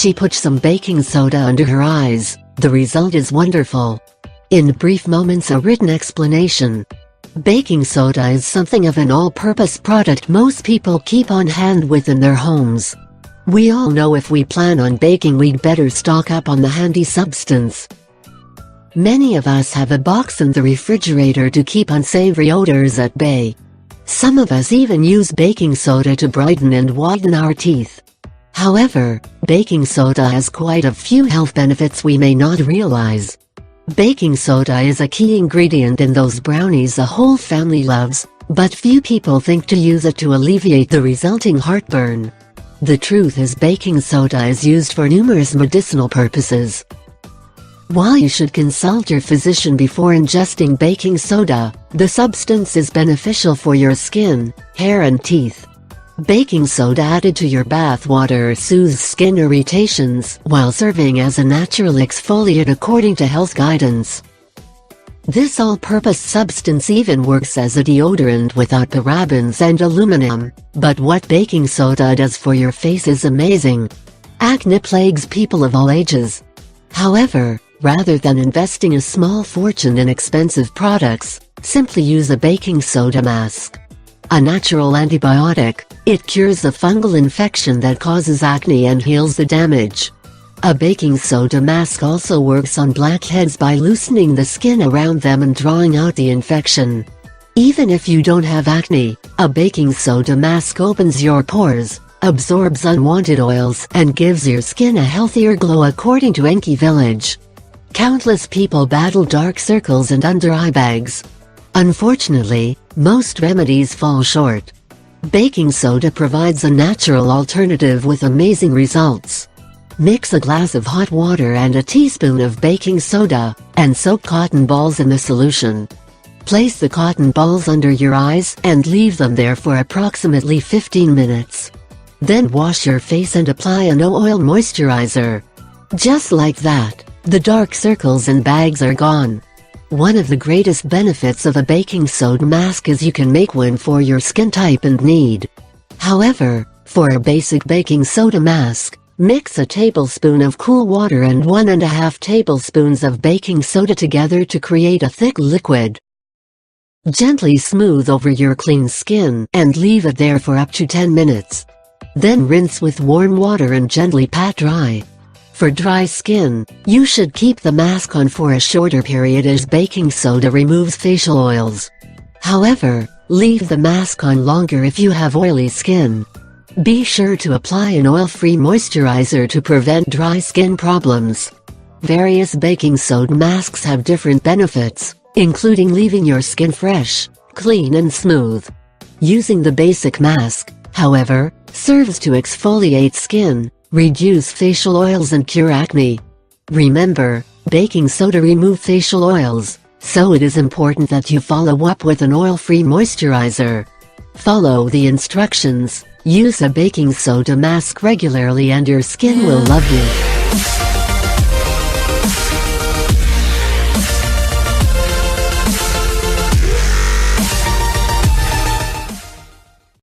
She put some baking soda under her eyes. The result is wonderful. In brief moments, a written explanation. Baking soda is something of an all-purpose product most people keep on hand within their homes. We all know if we plan on baking, we'd better stock up on the handy substance. Many of us have a box in the refrigerator to keep unsavory odors at bay. Some of us even use baking soda to brighten and whiten our teeth. However, baking soda has quite a few health benefits we may not realize. Baking soda is a key ingredient in those brownies the whole family loves, but few people think to use it to alleviate the resulting heartburn. The truth is, baking soda is used for numerous medicinal purposes. While you should consult your physician before ingesting baking soda, the substance is beneficial for your skin, hair and teeth. Baking soda added to your bath water soothes skin irritations while serving as a natural exfoliant according to health guidance. This all-purpose substance even works as a deodorant without parabens and aluminum. But what baking soda does for your face is amazing. Acne plagues people of all ages. However, rather than investing a small fortune in expensive products, simply use a baking soda mask. A natural antibiotic, it cures a fungal infection that causes acne and heals the damage. A baking soda mask also works on blackheads by loosening the skin around them and drawing out the infection. Even if you don't have acne, a baking soda mask opens your pores, absorbs unwanted oils, and gives your skin a healthier glow according to Enki Village. Countless people battle dark circles and under eye bags. Unfortunately, most remedies fall short. Baking soda provides a natural alternative with amazing results. Mix a glass of hot water and a teaspoon of baking soda, and soak cotton balls in the solution. Place the cotton balls under your eyes and leave them there for approximately 15 minutes. Then wash your face and apply a no-oil moisturizer. Just like that, the dark circles and bags are gone. One of the greatest benefits of a baking soda mask is you can make one for your skin type and need. However, for a basic baking soda mask, mix a tablespoon of cool water and 1.5 tablespoons of baking soda together to create a thick liquid. Gently smooth over your clean skin and leave it there for up to 10 minutes. Then rinse with warm water and gently pat dry. For dry skin, you should keep the mask on for a shorter period as baking soda removes facial oils. However, leave the mask on longer if you have oily skin. Be sure to apply an oil-free moisturizer to prevent dry skin problems. Various baking soda masks have different benefits, including leaving your skin fresh, clean and smooth. Using the basic mask, however, serves to exfoliate skin, reduce facial oils and cure acne. Remember, baking soda removes facial oils, so it is important that you follow up with an oil-free moisturizer. Follow the instructions, use a baking soda mask regularly and your skin will love you.